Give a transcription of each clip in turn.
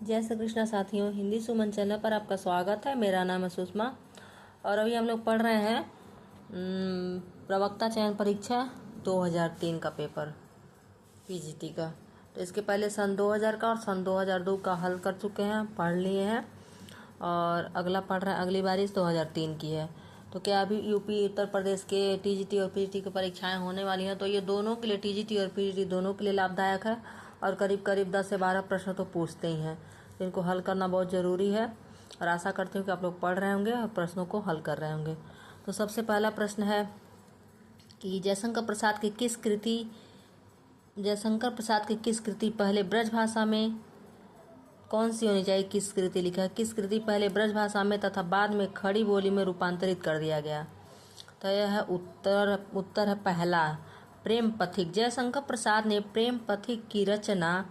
जय श्री कृष्णा साथियों, हिंदी सुमन चैनल पर आपका स्वागत है। मेरा नाम है सुषमा और अभी हम लोग पढ़ रहे हैं प्रवक्ता चयन परीक्षा 2003 का पेपर पीजीटी का। तो इसके पहले सन 2000 का और सन 2002 का हल कर चुके हैं, पढ़ लिए हैं और अगला पढ़ रहे हैं। अगली बारी 2003 की है। तो क्या अभी यूपी उत्तर प्रदेश के टीजीटी और पीजीटी की परीक्षाएं होने वाली हैं, तो ये दोनों के लिए, टीजीटी और पीजीटी दोनों के लिए लाभदायक है और करीब करीब 10 से 12 प्रश्न तो पूछते ही हैं। तो इनको हल करना बहुत ज़रूरी है और आशा करती हूँ कि आप लोग पढ़ रहे होंगे और प्रश्नों को हल कर रहे होंगे। तो सबसे पहला प्रश्न है कि जयशंकर प्रसाद की किस कृति पहले ब्रज भाषा में कौन सी होनी चाहिए? किस कृति लिखा है? किस कृति पहले ब्रज भाषा में तथा बाद में खड़ी बोली में रूपांतरित कर दिया गया? तो यह है उत्तर है पहला, प्रेम पथिक। जयशंकर प्रसाद ने प्रेम पथिक की रचना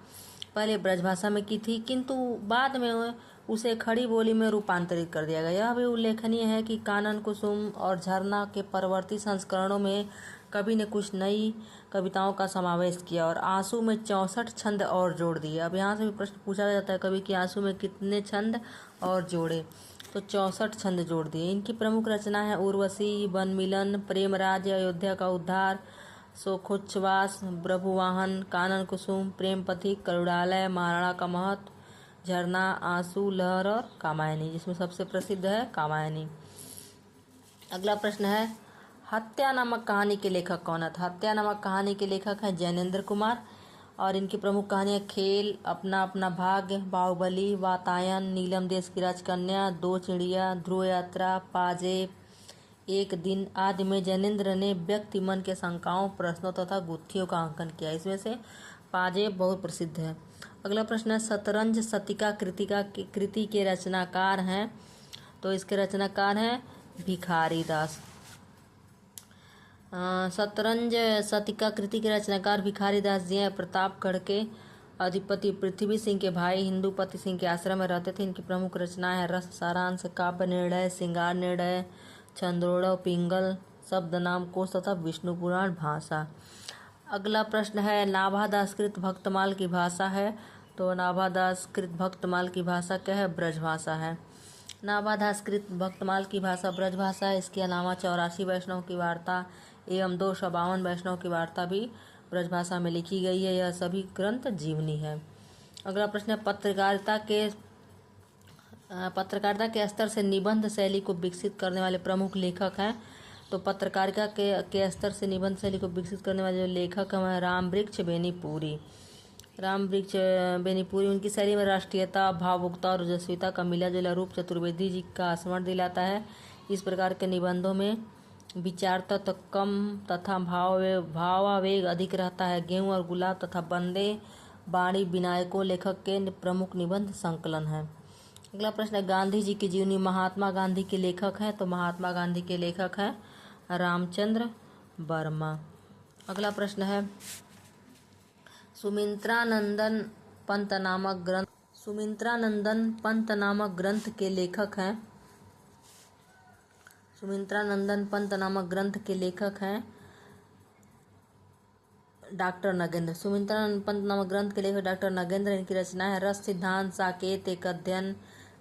पहले ब्रजभाषा में की थी, किंतु बाद में उसे खड़ी बोली में रूपांतरित कर दिया गया। यह भी उल्लेखनीय है कि कानन कुसुम और झरना के परवर्ती संस्करणों में कवि ने कुछ नई कविताओं का समावेश किया और आंसू में 64 छंद और जोड़ दिए। अब यहाँ से भी प्रश्न पूछा जाता है कवि कि आंसू में कितने छंद और जोड़े, तो 64 छंद जोड़ दिए। इनकी प्रमुख रचना है उर्वशी, वनमिलन, प्रेमराज, अयोध्या का उद्धार, शोकोच्छ्वास, प्रभुवाहन, कानन कुसुम, प्रेम पथिक, करुणालय, महाराणा का महत्व, झरना, आंसू, लहर और कामायनी, जिसमें सबसे प्रसिद्ध है कामायनी। अगला प्रश्न है हत्या नामक कहानी के लेखक कौन है? हत्या नामक कहानी के लेखक है जैनेन्द्र कुमार और इनकी प्रमुख कहानियाँ खेल, अपना अपना भाग्य, बाहुबली, वातायन, नीलम देश की राजकन्या, दो चिड़िया, ध्रुव यात्रा, पाजेब, एक दिन आदि में जैनेन्द्र ने व्यक्ति मन के शंकाओं, प्रश्नों तथा गुत्थियों का अंकन किया। इसमें से पाजेब बहुत प्रसिद्ध है। अगला प्रश्न है शतरंज शतिका कृति के रचनाकार हैं? तो इसके रचनाकार हैं भिखारी दास। शतरंज शतिका कृति के रचनाकार भिखारी दास जी हैं। प्रतापगढ़ के अधिपति पृथ्वी सिंह के भाई हिंदुपति सिंह के आश्रम में रहते थे। इनकी प्रमुख रचनाएं हैं रस सारांश, काव्य निर्णय, श्रृंगार निर्णय, छंदोड़, पिंगल, शब्द नाम कोश तथा विष्णु पुराण भाषा। अगला प्रश्न है नाभादासकृत भक्तमाल की भाषा है? तो नाभादासकृत भक्तमाल की भाषा क्या है? ब्रजभाषा है। नाभादासकृत भक्तमाल की भाषा ब्रजभाषा है। इसके अलावा 84 वैष्णव की वार्ता एवं 252 वैष्णव की वार्ता भी ब्रजभाषा में लिखी गई है। यह सभी ग्रंथ जीवनी है। अगला प्रश्न है पत्रकारिता के स्तर से निबंध शैली को विकसित करने वाले प्रमुख लेखक हैं? तो पत्रकारिता के स्तर से निबंध शैली को विकसित करने वाले जो लेखक हैं रामवृक्ष बेनीपुरी। उनकी शैली में राष्ट्रीयता, भावुकता और ओजस्विता का मिला जुला रूप चतुर्वेदी जी का स्मरण दिलाता है। इस प्रकार के निबंधों में विचार तत्व कम तथा भावावेग अधिक रहता है। गेहूं और गुलाब तथा बंदे बाणी विनायकों लेखक के प्रमुख निबंध संकलन है। अगला प्रश्न है गांधी जी की जीवनी महात्मा गांधी के लेखक हैं? तो महात्मा गांधी के लेखक हैं रामचंद्र वर्मा। अगला प्रश्न है सुमित्रानंदन पंत नामक ग्रंथ के लेखक हैं? सुमित्रानंदन पंत नामक ग्रंथ के लेखक हैं डॉक्टर नगेंद्र। सुमित्रानंद पंत नामक ग्रंथ के लेखक डॉक्टर नगेंद्र। इनकी रचना है रस सिद्धांत, साकेत, एक अध्ययन,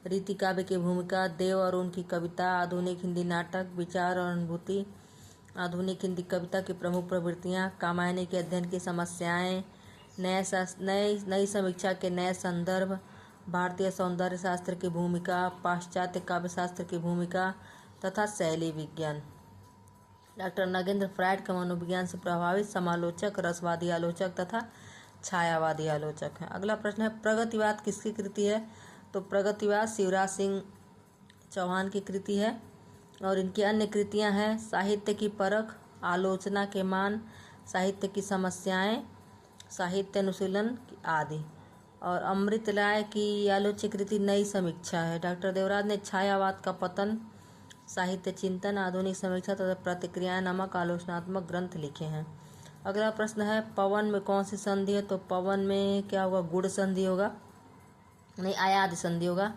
रीति काव्य की भूमिका, देव और उनकी कविता, आधुनिक हिंदी नाटक, विचार और अनुभूति, आधुनिक हिंदी कविता की प्रमुख प्रवृत्तियाँ, कामायनी के अध्ययन की समस्याएं, नई समीक्षा के नए संदर्भ, भारतीय सौंदर्य शास्त्र की भूमिका, पाश्चात्य काव्य शास्त्र की भूमिका तथा शैली विज्ञान। डॉक्टर नगेंद्र फ्रायड का मनोविज्ञान से प्रभावित समालोचक, रसवादी आलोचक तथा छायावादी आलोचक हैं। अगला प्रश्न है प्रगतिवाद किसकी कृति है? तो प्रगतिवाद शिवराज सिंह चौहान की कृति है और इनकी अन्य कृतियां हैं साहित्य की परख, आलोचना के मान, साहित्य की समस्याएं, साहित्य अनुशीलन आदि। और अमृत राय की आलोच्य कृति नई समीक्षा है। डॉक्टर देवराज ने छायावाद का पतन, साहित्य चिंतन, आधुनिक समीक्षा तथा प्रतिक्रियाएं नामक आलोचनात्मक ग्रंथ लिखे हैं। अगला प्रश्न है पवन में कौन सी संधि है? तो पवन में क्या होगा? गुण संधि होगा, नहीं आयाद संधि होगा।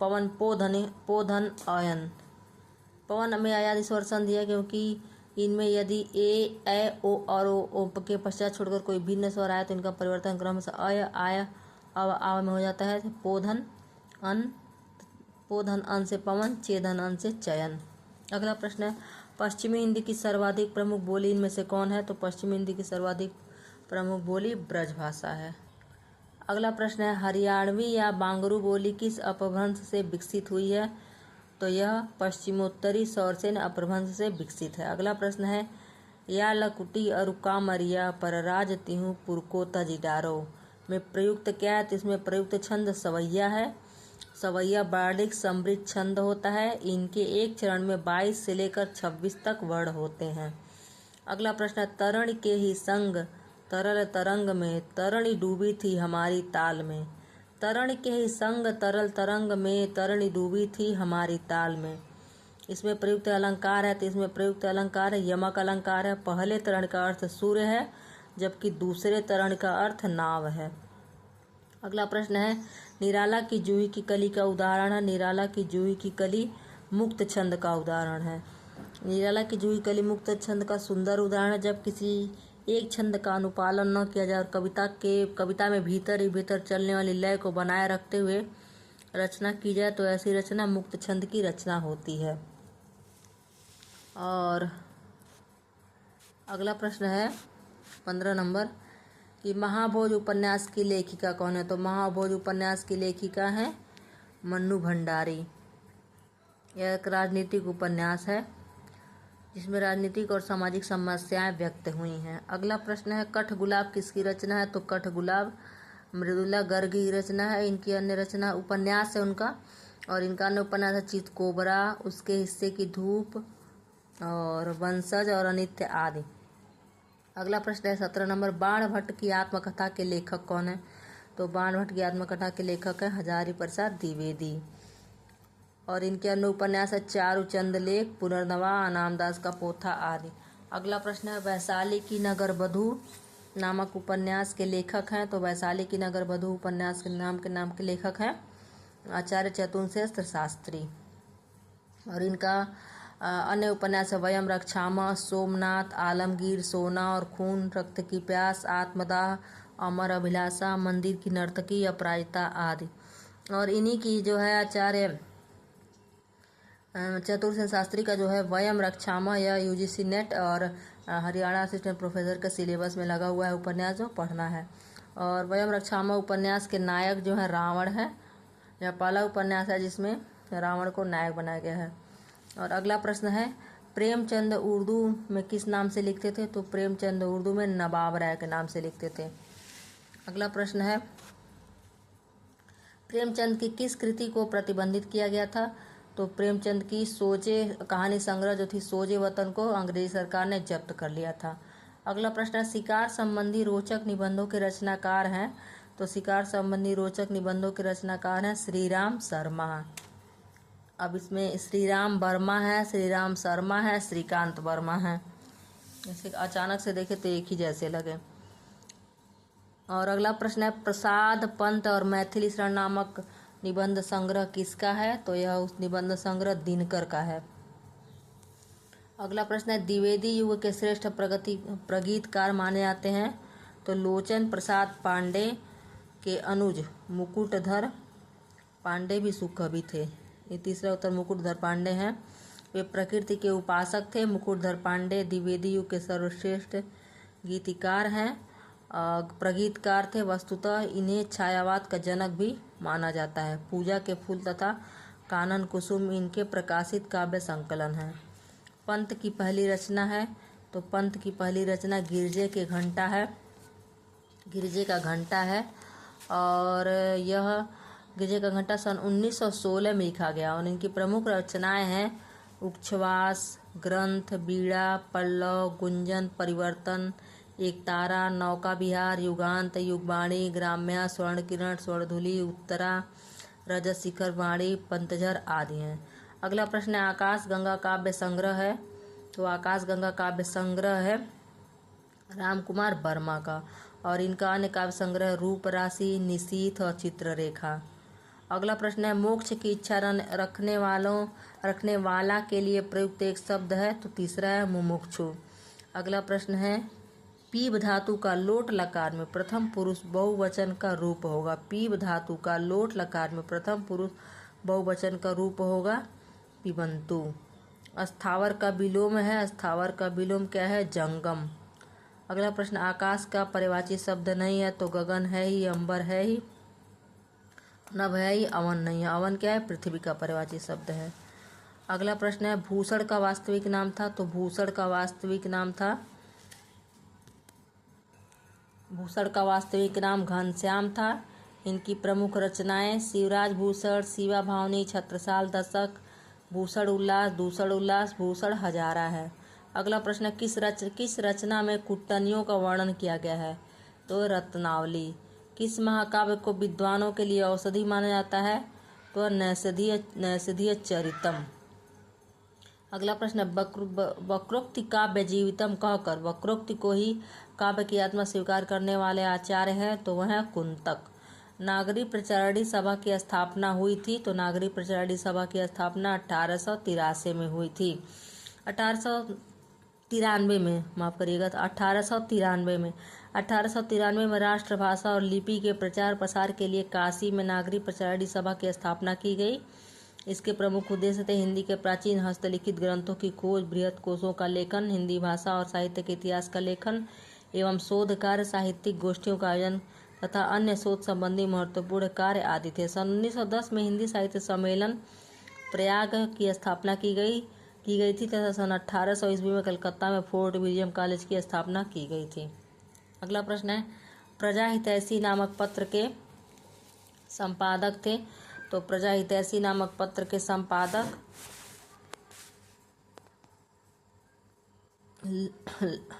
पवन पोधन अयन। पवन में आयाद स्वर संधि है क्योंकि इनमें यदि ए ओ और ओ के पश्चात छोड़कर कोई भिन्न स्वर आए तो इनका परिवर्तन क्रम से अय, आय आव में हो जाता है पोधन अन, पोधन अन से पवन, चेधन अन से चयन। अगला प्रश्न है पश्चिमी हिंदी की सर्वाधिक प्रमुख बोली इनमें से कौन है? तो पश्चिमी हिंदी की सर्वाधिक प्रमुख बोली ब्रज भाषा है। अगला प्रश्न है हरियाणवी या बांगरू बोली किस अपभ्रंश से विकसित हुई है? तो यह पश्चिमोत्तरी सौरसेन अपभ्रंश से विकसित है। अगला प्रश्न है या लकुटी अरुका मरिया परराज तिहु पुरको तजिडारो में प्रयुक्त क्या है? तो इसमें प्रयुक्त छंद सवैया है। सवैया बार्डिक समृद्ध छंद होता है। इनके एक चरण में 22 से लेकर 26 तक वर्ण होते हैं। अगला प्रश्न है तरण के ही संग तरल तरंग में तरणी डूबी थी हमारी ताल में। तरण के ही संग तरल तरंग में तरणी डूबी थी हमारी ताल में। इसमें प्रयुक्त अलंकार है, तो इसमें प्रयुक्त अलंकार है यमक अलंकार है। पहले तरण का अर्थ सूर्य है, जबकि दूसरे तरण का अर्थ नाव है। अगला प्रश्न है निराला की जूही की कली का उदाहरण है। निराला की जूही की कली मुक्त छंद का उदाहरण है। निराला की जूही कली मुक्त छंद का सुंदर उदाहरण है। जब किसी एक छंद का अनुपालन न किया जाए और कविता में भीतर ही भीतर चलने वाली लय को बनाए रखते हुए रचना की जाए तो ऐसी रचना मुक्त छंद की रचना होती है। और अगला प्रश्न है 15 नंबर कि महाभोज उपन्यास की लेखिका कौन है? तो महाभोज उपन्यास की लेखिका है मन्नू भंडारी। यह एक राजनीतिक उपन्यास है जिसमें राजनीतिक और सामाजिक समस्याएं व्यक्त हुई हैं। अगला प्रश्न है कठ गुलाब किसकी रचना है? तो कठ गुलाब मृदुला गर्ग की रचना है। इनकी अन्य रचना उपन्यास है उनका, और इनका अन्य उपन्यास है चितकोबरा, उसके हिस्से की धूप और वंशज और अनित्य आदि। अगला प्रश्न है 17 नंबर बाण भट्ट की आत्मकथा के लेखक कौन है? तो बाण भट्ट की आत्मकथा के लेखक है हजारी प्रसाद द्विवेदी, और इनके अन्य उपन्यास है चारुचंद लेख, पुनर्नवा, अनामदास का पोथा आदि। अगला प्रश्न है वैशाली की नगर बधू नामक उपन्यास के लेखक हैं। तो वैशाली की नगर बधू उपन्यास के नाम के लेखक हैं आचार्य चतुर्सेन शास्त्री, और इनका अन्य उपन्यास है वयम रक्षामा, सोमनाथ, आलमगीर, सोना और खून, रक्त की प्यास, आत्मदाह, अमर अभिलाषा, मंदिर की नर्तकी, अपराजिता आदि। और इन्हीं की जो है आचार्य चतुर्सेन शास्त्री का जो है वयम रक्षामा या यूजीसी नेट और हरियाणा असिस्टेंट प्रोफेसर के सिलेबस में लगा हुआ है उपन्यास, जो पढ़ना है। और वयम रक्षामा उपन्यास के नायक जो है रावण है। यह पहला उपन्यास है जिसमें रावण को नायक बनाया गया है। और अगला प्रश्न है प्रेमचंद उर्दू में किस नाम से लिखते थे? तो प्रेमचंद उर्दू में नवाब राय के नाम से लिखते थे। अगला प्रश्न है प्रेमचंद की किस कृति को प्रतिबंधित किया गया था? तो प्रेमचंद की सोजे कहानी संग्रह जो थी सोजे वतन को अंग्रेजी सरकार ने जब्त कर लिया था। अगला प्रश्न है शिकार संबंधी रोचक निबंधों के रचनाकार हैं। तो शिकार संबंधी रोचक निबंधों के रचनाकार हैं श्रीराम शर्मा। अब इसमें श्रीराम वर्मा है, श्रीराम शर्मा है, श्रीकांत वर्मा है। जैसे अचानक से देखे तो एक ही जैसे लगे। और अगला प्रश्न है प्रसाद पंत और मैथिली शरण नामक निबंध संग्रह किसका है? तो यह उस निबंध संग्रह दिनकर का है। अगला प्रश्न है द्विवेदी युग के श्रेष्ठ प्रगीतकार माने जाते हैं। तो लोचन प्रसाद पांडे के अनुज मुकुटधर पांडे भी सुकवि थे। ये तीसरा उत्तर मुकुटधर पांडे हैं। वे प्रकृति के उपासक थे। मुकुटधर पांडे द्विवेदी युग के सर्वश्रेष्ठ गीतिकार हैं, प्रगीतकार थे। वस्तुतः इन्हें छायावाद का जनक भी माना जाता है। पूजा के फूल तथा कानन कुसुम इनके प्रकाशित काव्य संकलन हैं। पंत की पहली रचना है। तो पंत की पहली रचना गिरजे के घंटा है, गिरजे का घंटा है, और यह गिरजे का घंटा सन 1916 में लिखा गया। और इनकी प्रमुख रचनाएं हैं उच्छ्वास, ग्रंथ, बीड़ा, पल्लव, गुंजन, परिवर्तन, एक तारा, नौका विहार, युगांत, युगवाणी, ग्राम्या, स्वर्ण किरण, स्वर्णधुली, उत्तरा, रजत शिखर वाणी, पंतझर आदि हैं। अगला प्रश्न है आकाश गंगा काव्य संग्रह है। तो आकाश गंगा काव्य संग्रह है राम कुमार वर्मा का, और इनका अन्य काव्य संग्रह रूप राशि, निशीथ और चित्ररेखा। अगला प्रश्न है मोक्ष की इच्छा रखने वाला के लिए प्रयुक्त एक शब्द है। तो तीसरा है मुमुक्षु। अगला प्रश्न है पीब धातु का लोट लकार में प्रथम पुरुष बहुवचन का रूप होगा। पीब धातु का लोट लकार में प्रथम पुरुष बहुवचन का रूप होगा पिबंतु। स्थावर का विलोम है, स्थावर का विलोम क्या है? जंगम। अगला प्रश्न, आकाश का पर्यायवाची शब्द नहीं है तो गगन है ही, अंबर है ही, नभ है ही, अवन नहीं है। अवन क्या है? पृथ्वी का पर्यायवाची शब्द है। अगला प्रश्न है, भूषण का वास्तविक नाम था तो भूषण का वास्तविक नाम था, भूषण का वास्तविक नाम घनश्याम था। इनकी प्रमुख रचनाएं शिवराज भूषण, शिवा भावनी, छत्रसाल दशक, भूषण उल्लास, दूषण उल्लास, भूषण हजारा है। अगला प्रश्न, किस रचना में कुट्टनियों का वर्णन किया गया है? तो रत्नावली। किस महाकाव्य को विद्वानों के लिए औषधि माना जाता है? तो नैषधीय चरितम। अगला प्रश्न, वक्रोक्ति काव्य जीवितम कहकर वक्रोक्ति को ही काव्य की आत्मा स्वीकार करने वाले आचार्य हैं तो वह है कुंतक। नागरी प्रचारणी सभा की स्थापना हुई थी तो नागरी प्रचारणी सभा की स्थापना 1883 में हुई थी। 1893 में, माफ करिएगा, तो 1893 में राष्ट्रभाषा और लिपि के प्रचार प्रसार के लिए काशी में नागरी प्रचारणी सभा की स्थापना की गई। इसके प्रमुख उद्देश्य थे हिंदी के प्राचीन हस्तलिखित ग्रंथों की खोज, बृहत कोशों का लेखन, हिंदी भाषा और साहित्य के इतिहास का लेखन एवं शोध कार्य, साहित्यिक गोष्ठियों का आयोजन तथा अन्य शोध संबंधी महत्वपूर्ण कार्य आदि थे। सन 1910 में हिंदी साहित्य सम्मेलन प्रयाग की स्थापना की गई थी तथा सन 1800 ईस्वी में कलकत्ता में फोर्ट विलियम कॉलेज की स्थापना की गई थी। अगला प्रश्न है, प्रजा हितैषी नामक पत्र के संपादक थे तो प्रजा हितैषी नामक पत्र के संपादक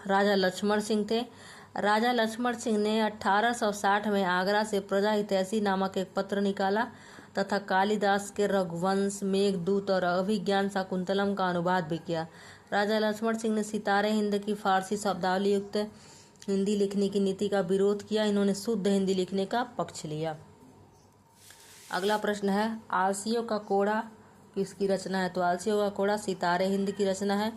राजा लक्ष्मण सिंह थे। राजा लक्ष्मण सिंह ने 1860 में आगरा से प्रजा हितैषी नामक एक पत्र निकाला तथा कालिदास के रघुवंश, मेघदूत और अभिज्ञान शाकुंतलम का अनुवाद भी किया। राजा लक्ष्मण सिंह ने सितारे हिंद की फारसी शब्दावली युक्त हिंदी लिखने की नीति का विरोध किया। इन्होंने शुद्ध हिंदी लिखने का पक्ष लिया। अगला प्रश्न है, आलसियों का कोड़ा किसकी रचना है? तो आलसियों का कोड़ा सितारे हिंद की रचना है।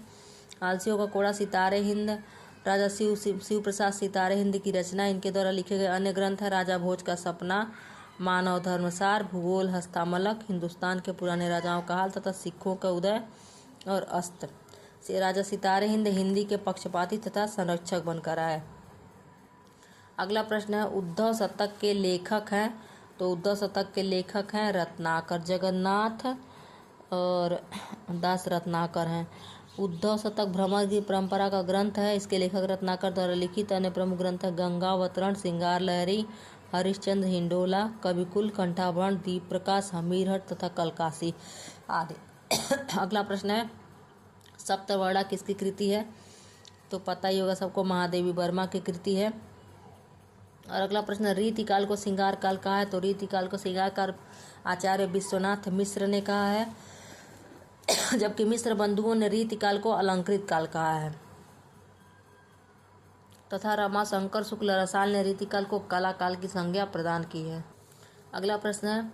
आलसियों का कोड़ा सितारे हिंद राजा शिव प्रसाद सितारे हिंद की रचना। इनके द्वारा लिखे गए अन्य ग्रंथ है राजा भोज का सपना, मानव धर्मसार, भूगोल हस्तामलक, हिंदुस्तान के पुराने राजाओं का हाल तथा सिखों का उदय और अस्त। राजा सितारे हिंद हिंदी के पक्षपाती तथा संरक्षक बनकर आए। अगला प्रश्न है, उद्धव शतक के लेखक हैं तो उद्धव शतक के लेखक हैं रत्नाकर जगन्नाथ और दास रत्नाकर हैं। उद्धव शतक भ्रमर की परंपरा का ग्रंथ है। इसके लेखक रत्नाकर द्वारा लिखित अन्य प्रमुख ग्रंथ है गंगावतरण, सिंगार लहरी, हरिश्चंद्र हिंडोला, कविकुल, कंठाभरण, दीप प्रकाश, हमीरहट तथा कलकासी आदि। अगला प्रश्न है, सप्तवर्णा किसकी कृति है? तो पता ही होगा सबको, महादेवी वर्मा की कृति है। और अगला प्रश्न, रीतिकाल को श्रृंगार काल कहा है? तो रीतिकाल को श्रृंगार काल आचार्य विश्वनाथ मिश्र ने कहा है, जबकि मिश्र बंधुओं ने रीतिकाल को अलंकृत काल कहा है तथा रमाशंकर शुक्ल रसाल ने रीतिकाल को कला काल की संज्ञा प्रदान की है। अगला प्रश्न है,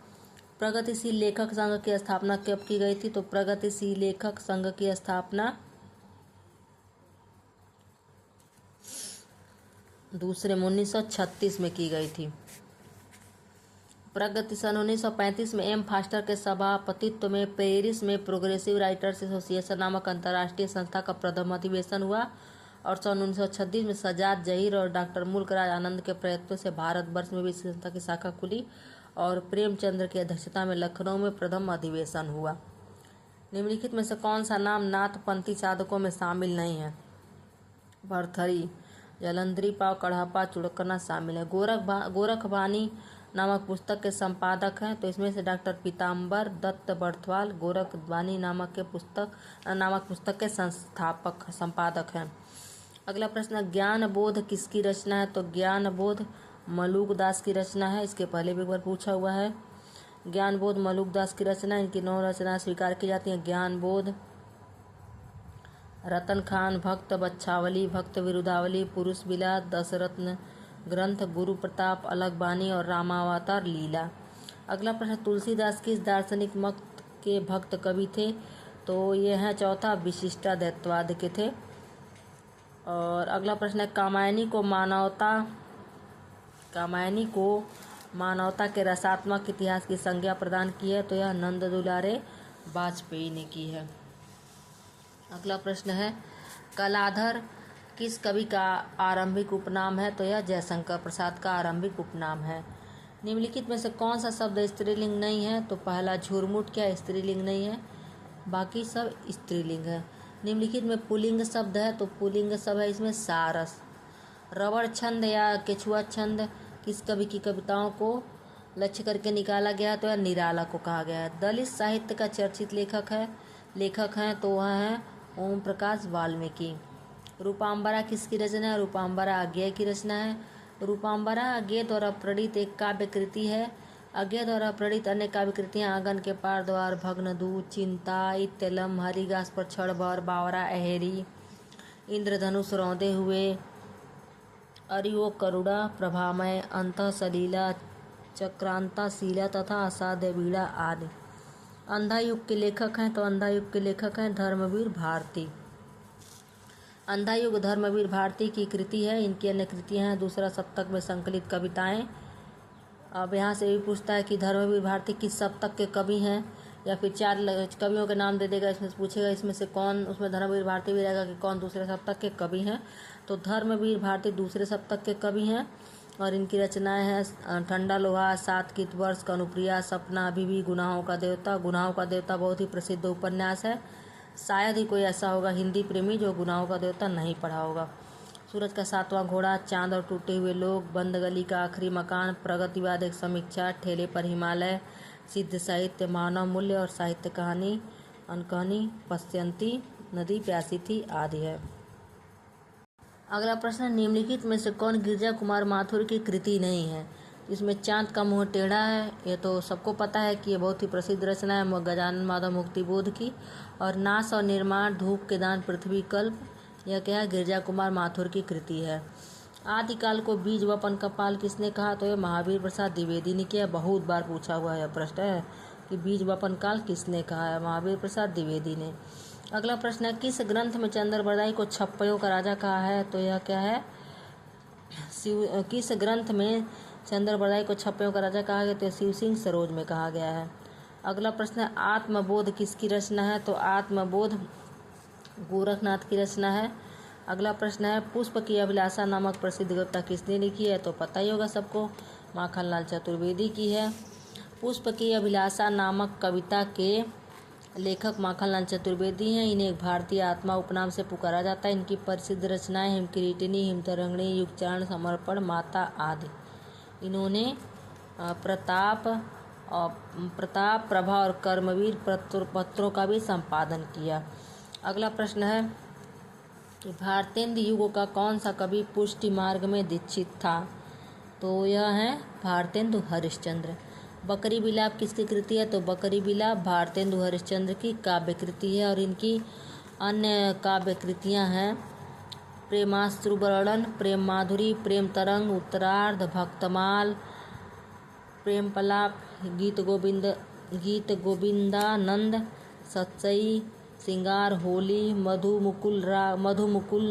प्रगतिशील लेखक संघ की स्थापना कब की गई थी? तो प्रगतिशील लेखक संघ की स्थापना दूसरे में 1936 में की गई थी। प्रगति सन 1935 में एम फास्टर के सभापतित्व में पेरिस में प्रोग्रेसिव राइटर्स एसोसिएशन नामक अंतर्राष्ट्रीय संस्था का प्रथम अधिवेशन हुआ और सन 1936 में सजाद जहीर और डॉक्टर मुल्कराज आनंद के प्रयत्नों से भारतवर्ष में भी इस संस्था की शाखा खुली और प्रेमचंद्र की अध्यक्षता में लखनऊ में प्रथम अधिवेशन हुआ। निम्नलिखित में से कौन सा नाम नाथपंथी साधकों में शामिल नहीं है? भरथरी, जलंधरी पाव, कढ़ापा, चुड़कना शामिल है। गोरखबानी नामक पुस्तक के संपादक हैं तो इसमें से डॉक्टर पीताम्बर दत्त बर्थवाल गोरखबानी नामक पुस्तक के संपादक हैं। अगला प्रश्न, ज्ञान बोध किसकी रचना है? तो ज्ञान बोध मलूक दास की रचना है। इसके पहले भी एक बार पूछा हुआ है। ज्ञान बोध मलूक दास की रचना। इनकी 9 रचनाएं स्वीकार की जाती हैं। ज्ञान बोध, रतन खान, भक्त बच्छावली, भक्त विरुदावली, पुरुष विलास, दशरत्न ग्रंथ, गुरु प्रताप, अलग बानी और रामावतार लीला। अगला प्रश्न, तुलसीदास किस दार्शनिक मत के भक्त कवि थे? तो ये हैं चौथा, विशिष्टाद्वैतवाद के थे। और अगला प्रश्न है, कामायनी को मानवता के रसात्मक इतिहास की संज्ञा प्रदान की है, तो यह नंद दुलारे वाजपेयी ने की है। अगला प्रश्न है, कलाधर किस कवि का आरंभिक उपनाम है, तो यह जयशंकर प्रसाद का आरंभिक उपनाम है। निम्नलिखित में से कौन सा शब्द स्त्रीलिंग नहीं है, तो पहला झुरमुट क्या स्त्रीलिंग नहीं है, बाकी सब स्त्रीलिंग है। निम्नलिखित में पुल्लिंग शब्द है, तो पुल्लिंग शब्द है इसमें सारस। रबड़ छंद या केचुआ छंद किस कवि की कविताओं को लक्ष्य करके निकाला गया, तो यह निराला को कहा गया है। दलित साहित्य का चर्चित लेखक हैं तो वह हैं ओम प्रकाश वाल्मीकि। रूपाम्बरा किसकी रचना है, रूपाम्बरा अज्ञेय की रचना है। रूपाम्बरा अज्ञेय द्वारा प्रणीत एक काव्य कृति है। अज्ञेय द्वारा प्रणीत अन्य काव्य कृतियाँ आंगन के पार द्वार, भग्नदूत, चिंता, इत्यलम, हरिघास पर क्षण भर, बावरा अहेरी, इंद्रधनुष रौंदे हुए, अरिओ करुणा, प्रभामय, अंतः सलीला, चक्रांता शीला तथा असाध्य बीड़ा आदि। अंधा युग के लेखक हैं, तो अंधा युग के लेखक हैं धर्मवीर भारती। अंधा युग धर्मवीर भारती की कृति है। इनकी अन्य कृतियाँ हैं दूसरा सप्तक में संकलित कविताएं। अब यहाँ से भी पूछता है कि धर्मवीर भारती किस सप्तक के कवि हैं, या फिर 4 कवियों के नाम दे देगा, इसमें से पूछेगा इसमें से कौन, उसमें धर्मवीर भारती भी रहेगा कि कौन दूसरे सप्तक के कवि हैं। तो धर्मवीर भारती दूसरे सप्तक के कवि हैं और इनकी रचनाएं हैं ठंडा लोहा, 7 कित वर्ष, कनुप्रिया, सपना, अभी भी, गुनाहों का देवता। गुनाहों का देवता बहुत ही प्रसिद्ध उपन्यास है। शायद ही कोई ऐसा होगा हिंदी प्रेमी जो गुनाहों का देवता नहीं पढ़ा होगा। सूरज का 7वां घोड़ा, चांद और टूटे हुए लोग, बंद गली का आखिरी मकान, प्रगतिवाद एक समीक्षा, ठेले पर हिमालय, सिद्ध साहित्य, मानव मूल्य और साहित्य कहानी, अनकहानी, पश्यंती नदी प्यासी थी आदि है। अगला प्रश्न, निम्नलिखित में से कौन गिरजा कुमार माथुर की कृति नहीं है। इसमें चांद का मुंह टेढ़ा है, ये तो सबको पता है कि ये बहुत ही प्रसिद्ध रचना है गजानन माधव मुक्तिबोध की। और नाश और निर्माण, धूप के दान, पृथ्वी कल्प, यह क्या है, गिरजा कुमार माथुर की कृति है। आदिकाल को बीज वपन का पाल किसने कहा, तो यह महावीर प्रसाद द्विवेदी ने किया। बहुत बार पूछा हुआ यह प्रश्न है कि बीज वपन काल किसने कहा है, महावीर प्रसाद द्विवेदी ने। अगला प्रश्न है, किस ग्रंथ में चंद्रबरदाई को छप्पयों का राजा कहा है, तो यह क्या है, किस ग्रंथ में चंद्रबरदाई को छप्पयों का राजा कहा गया, तो शिव सिंह सरोज में कहा गया है। अगला प्रश्न है, आत्मबोध किसकी रचना है, तो आत्मबोध गोरखनाथ की रचना है। अगला प्रश्न है, पुष्प की अभिलाषा नामक प्रसिद्ध कविता किसने लिखी है, तो पता ही होगा सबको, माखनलाल चतुर्वेदी की है। पुष्प की अभिलाषा नामक कविता के लेखक माखनलाल चतुर्वेदी हैं। इन्हें एक भारतीय आत्मा उपनाम से पुकारा जाता है। इनकी प्रसिद्ध रचनाएं हिमकिरीटिनी, हिमतरंगिणी, युगचरण, समर्पण, माता आदि। इन्होंने प्रताप, प्रभा और कर्मवीर पत्रों का भी संपादन किया। अगला प्रश्न है कि भारतेंदु युग का कौन सा कवि पुष्टि मार्ग में दीक्षित था, तो यह है भारतेंदु हरिश्चंद्र। बकरी बिलाप किसकी कृति है, तो बकरी बिलाप भारतेंदु हरिश्चंद्र की काव्य कृति है। और इनकी अन्य काव्य कृतियाँ हैं प्रेमाश्रुवर्णन, प्रेम माधुरी, प्रेम तरंग, उत्तरार्ध, भक्तमाल, प्रेम पलाप, गीत गोविंदानंद, सत्सई, सिंगार, होली, मधुमुकुल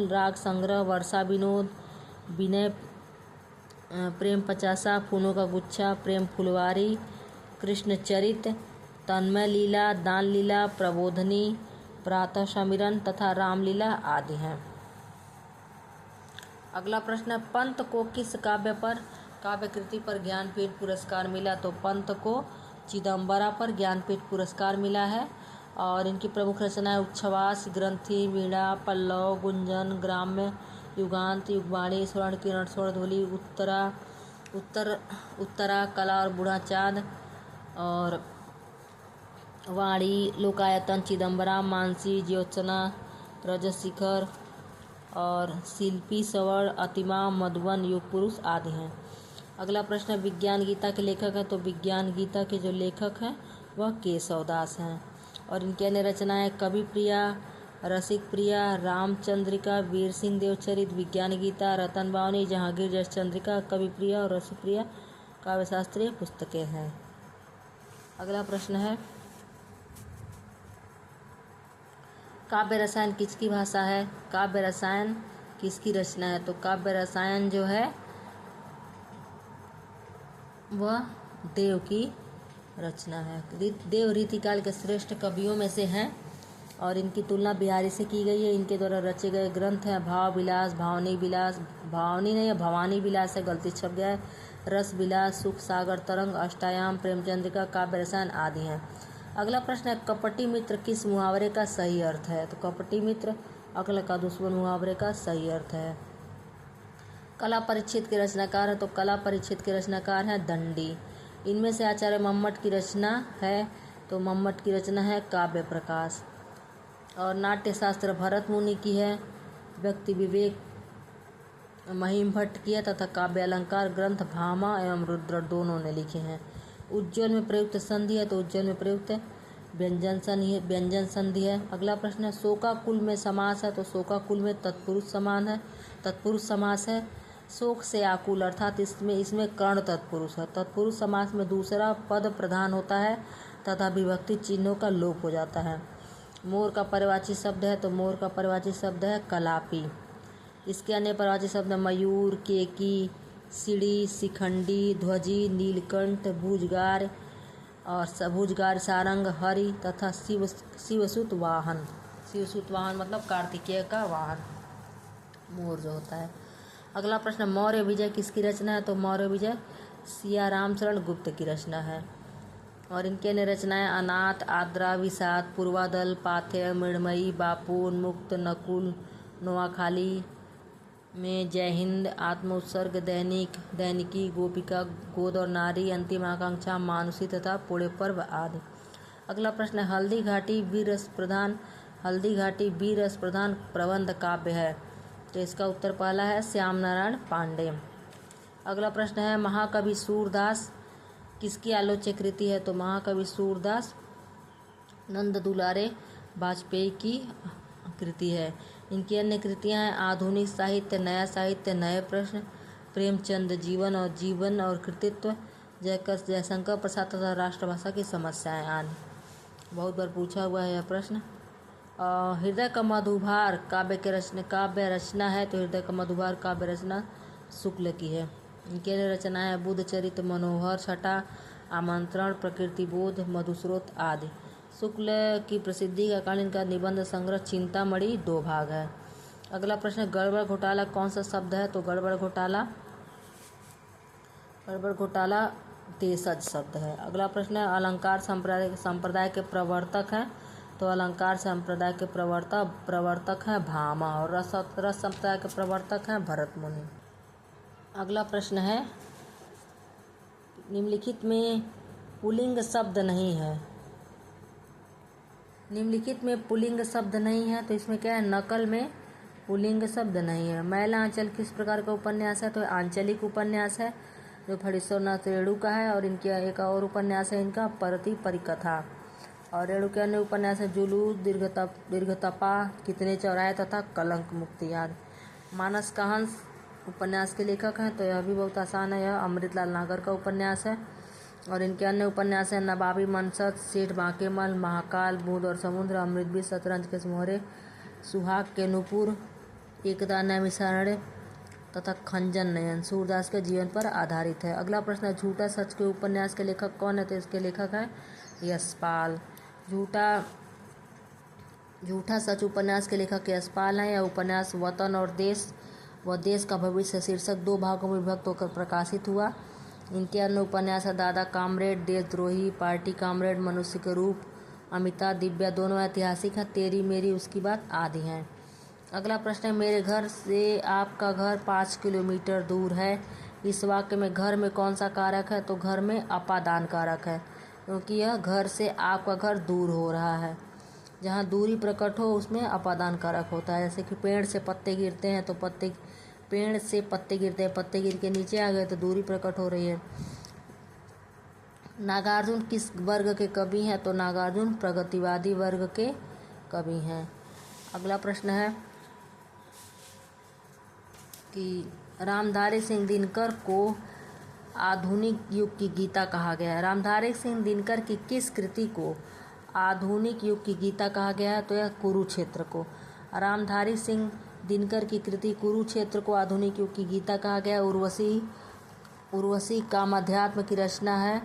राग संग्रह, वर्षा विनोद, विनय, प्रेम पचासा, फूलों का गुच्छा, प्रेम फुलवारी, कृष्ण चरित, तन्मय लीला, दान लीला, प्रबोधनी, प्रातः समिरन तथा रामलीला आदि हैं। अगला प्रश्न है, पंत को किस काव्य कृति पर ज्ञानपीठ पुरस्कार मिला, तो पंत को चिदम्बरा पर ज्ञानपीठ पुरस्कार मिला है। और इनकी प्रमुख रचनाएं उच्छ्वास, ग्रंथि, वीणा, पल्लव, गुंजन, ग्राम्य, युगांत, युगवाणी, स्वर्ण किरण, स्वर्णध्वनि, उत्तरा, कला और बूढ़ा चाँद, और वाणी, लोकायतन, चिदम्बरा, मानसी, ज्योत्सना, रजशिखर और शिल्पी, सवर्ण, अतिमा, मधुवन, युग पुरुष आदि हैं। अगला प्रश्न, विज्ञान गीता के लेखक हैं, तो विज्ञान गीता के जो लेखक हैं वह केशवदास हैं। और इनकी अन्य रचनाएं कवि प्रिया, रसिक प्रिया, रामचंद्रिका, वीर सिंह देवचरित, विज्ञान गीता, रतन बावनी, जहांगीर जस चंद्रिका, कवि प्रिया और रसिक प्रिया काव्यशास्त्रीय पुस्तकें हैं। अगला प्रश्न है, काव्य रसायन किसकी भाषा है, काव्य रसायन किसकी रचना है? तो काव्य रसायन जो है वह देव की रचना है। देव रीतिकाल के श्रेष्ठ कवियों में से हैं और इनकी तुलना बिहारी से की गई है। इनके द्वारा रचे गए ग्रंथ हैं भाव विलास, भावनी विलास, भावनी नहीं है भवानी विलास है, गलती छप गया है, रस विलास, सुख सागर तरंग, अष्टायाम, प्रेमचंद्रिका, काव्य रसायन आदि हैं। अगला प्रश्न है कपटी मित्र किस मुहावरे का सही अर्थ है? तो कपटी मित्र अक्ल का दुश्मन मुहावरे का सही अर्थ है। कला परिच्छेद के रचनाकार है? तो कला परिच्छेद के रचनाकार हैं दंडी। इनमें से आचार्य मम्मट की रचना है? तो मम्मट की रचना है काव्य प्रकाश। और नाट्यशास्त्र भरत मुनि की है, व्यक्ति विवेक महिम भट्ट की है तथा काव्य अलंकार ग्रंथ भामा एवं रुद्र दोनों ने लिखे हैं। उज्ज्वल में प्रयुक्त संधि है? तो उज्ज्वल में प्रयुक्त व्यंजन संधि है। अगला प्रश्न है शोकाकुल में समास है? तो शोकाकुल में तत्पुरुष समास है। शोक से आकुल अर्थात इसमें कर्ण तत्पुरुष है। तत्पुरुष समास में दूसरा पद प्रधान होता है तथा विभक्ति चिन्हों का लोप हो जाता है। मोर का पर्यायवाची शब्द है? तो मोर का पर्यायवाची शब्द है कलापी। इसके अन्य पर्यायवाची शब्द मयूर, केकी, सीढ़ी, शिखंडी, ध्वजी, नीलकंठ, भुजगार और भुजगार, सारंग, हरि तथा शिवसुत वाहन। शिवसुत वाहन मतलब कार्तिकेय का वाहन मोर जो होता है। अगला प्रश्न मौर्य विजय किसकी रचना है? तो मौर्य विजय सिया रामचरण गुप्त की रचना है। और इनके अन्य रचनाएं अनाथ, आद्रा, विषाद, पूर्वादल, पाथेय, मृणमयी, बापू, उन्मुक्त, नकुल, नोआखाली में जय हिंद, आत्म उत्सर्ग, दैनिकी, गोपिका, गोद और नारी, अंतिम आकांक्षा, मानुषी तथा पुणे पर्व आदि। अगला प्रश्न है हल्दी घाटी वीर रस प्रधान प्रबंध काव्य है? तो इसका उत्तर पहला है श्याम नारायण पांडे। अगला प्रश्न है महाकवि सूरदास किसकी आलोच्य कृति है? तो महाकवि सूरदास नंद दुलारे वाजपेयी की कृति है। इनकी अन्य कृतियां हैं आधुनिक साहित्य, नया साहित्य, नए प्रश्न, प्रेमचंद जीवन और कृतित्व, जयशंकर प्रसाद तथा राष्ट्रभाषा की समस्याएं आदि। बहुत बार पूछा हुआ है यह प्रश्न। हृदय का मधुभार काव्य रचना है? तो हृदय का मधुभार काव्य रचना शुक्ल की है। इनके लिए रचना है बुद्ध चरित, मनोहर छटा, आमंत्रण, प्रकृति बोध, मधुस्रोत आदि। शुक्ल की प्रसिद्धि का कारण इनका निबंध संग्रह चिंतामणि 2 भाग है। अगला प्रश्न गड़बड़ घोटाला कौन सा शब्द है? तो गड़बड़ घोटाला देशज शब्द है। अगला प्रश्न है अलंकार संप्रदाय के प्रवर्तक हैं? तो अलंकार संप्रदाय के प्रवर्तक हैं भामा और रस संप्रदाय के प्रवर्तक हैं भरत मुनि। अगला प्रश्न है निम्नलिखित में पुल्लिंग शब्द नहीं है तो इसमें क्या है नकल में पुल्लिंग शब्द नहीं है। मैला आंचल किस प्रकार का उपन्यास है? तो आंचलिक उपन्यास है जो फणीश्वरनाथ रेणु का है। और इनके एक और उपन्यास है इनका परति परिकथा। और रेणु के अन्य उपन्यास है जुलूस, दीर्घतपा, कितने चौराहे तथा कलंक मुक्ति आदि। मानस का हंस उपन्यास के लेखक हैं? तो यह भी बहुत आसान है, यह अमृतलाल नागर का उपन्यास है। और इनके अन्य उपन्यास हैं नवाबी मनसत, सेठ बांकेमल, महाकाल, बूंद और समुद्र, अमृतबीज, शतरंज के मोहरे, सुहाग के नुपुर, एकता नैमिषारण्य तथा खंजन नयन सूरदास के जीवन पर आधारित है। अगला प्रश्न है झूठा सच के उपन्यास के लेखक कौन है? तो इसके लेखक हैं यशपाल। झूठा सच उपन्यास के लेखक यशपाल हैं। यह उपन्यास वतन और देश व देश का भविष्य शीर्षक 2 भागों में विभक्त होकर प्रकाशित हुआ। इनके अन्य उपन्यास है दादा कामरेड, देशद्रोही, पार्टी कामरेड, मनुष्य के रूप, अमिता, दिव्या दोनों ऐतिहासिक हैं, तेरी मेरी उसकी बात आदि हैं। अगला प्रश्न है मेरे घर से आपका घर 5 किलोमीटर दूर है। इस वाक्य में घर में कौन सा कारक है? तो घर में अपादान कारक है क्योंकि यह घर से आपका घर दूर हो रहा है। जहाँ दूरी प्रकट हो उसमें अपादान कारक होता है। जैसे कि पेड़ से पत्ते गिरते हैं तो पत्ते गिर के नीचे आ गए तो दूरी प्रकट हो रही है। नागार्जुन किस वर्ग के कवि हैं? तो नागार्जुन प्रगतिवादी वर्ग के कवि हैं। अगला प्रश्न है कि रामधारी सिंह दिनकर को आधुनिक युग की गीता कहा गया है। रामधारी सिंह दिनकर की किस कृति को आधुनिक युग की गीता कहा गया है? तो यह कुरुक्षेत्र को। रामधारी सिंह दिनकर की कृति कुरुक्षेत्र को आधुनिक युग की गीता कहा गया। उर्वशी कामाध्यात्म की रचना है।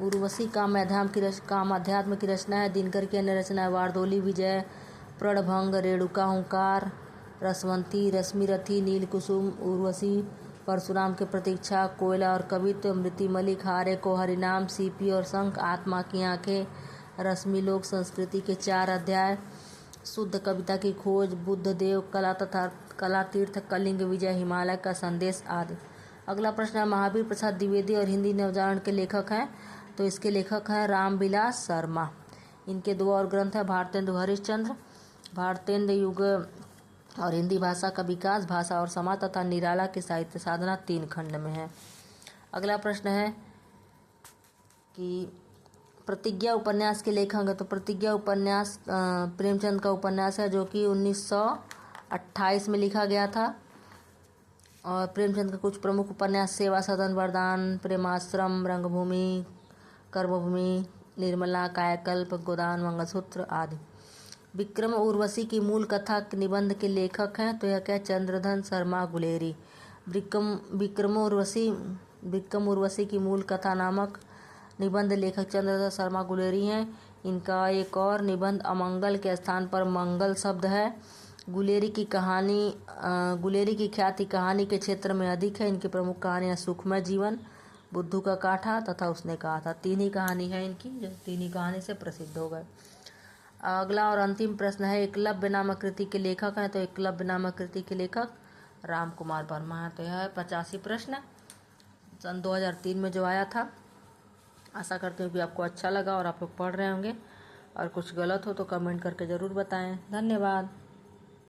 उर्वशी कामाध्यात्म की रचना है। दिनकर की अन्य रचना है वारदोली विजय, प्रणभंग, रेणुका हुंकार, रसवंती, रश्मिरथी, नीलकुसुम, उर्वशी, परशुराम के प्रतीक्षा, कोयला और कवित्व, मृति मलिक, हारे को हरिनाम, सीपी और शंख, आत्मा की आंखें, रश्मि लोक, संस्कृति के 4 अध्याय, शुद्ध कविता की खोज, बुद्ध देव, कला तीर्थ, कलिंग विजय, हिमालय का संदेश आदि। अगला प्रश्न है महावीर प्रसाद द्विवेदी और हिंदी नवजागरण के लेखक हैं, तो इसके लेखक हैं रामविलास शर्मा। इनके 2 और ग्रंथ है भारतेंदु हरिश्चंद्र, भारतेंदु युग और हिंदी भाषा का विकास, भाषा और समाज तथा निराला की साहित्य साधना 3 खंड में है। अगला प्रश्न है कि प्रतिज्ञा उपन्यास के लेखक है, तो प्रतिज्ञा उपन्यास प्रेमचंद का उपन्यास है जो कि 1928 में लिखा गया था। और प्रेमचंद का कुछ प्रमुख उपन्यास सेवा सदन, वरदान, प्रेमाश्रम, रंगभूमि, कर्मभूमि, निर्मला, कायाकल्प, गोदान, मंगलसूत्र आदि। विक्रम उर्वशी की मूल कथा निबंध के लेखक हैं, तो यह क्या चंद्रधन शर्मा गुलेरी। विक्रम उर्वशी की मूल कथा नामक निबंध लेखक चंद्रधर शर्मा गुलेरी हैं। इनका एक और निबंध अमंगल के स्थान पर मंगल शब्द है। गुलेरी की ख्याति कहानी के क्षेत्र में अधिक है। इनकी प्रमुख कहानियाँ सुखमय जीवन, बुद्धू का काठा तथा उसने कहा था। 3 ही कहानी है इनकी, जो 3 ही कहानी से प्रसिद्ध हो गए। अगला और अंतिम प्रश्न है एकलव्य नामक कृति के लेखक हैं, तो एकलव्य नामक कृति के लेखक राम कुमार वर्मा है। तो यह है 85 प्रश्न सन 2003 में जो आया था। आशा करती हूँ कि आपको अच्छा लगा और आप लोग पढ़ रहे होंगे, और कुछ गलत हो तो कमेंट करके ज़रूर बताएं। धन्यवाद।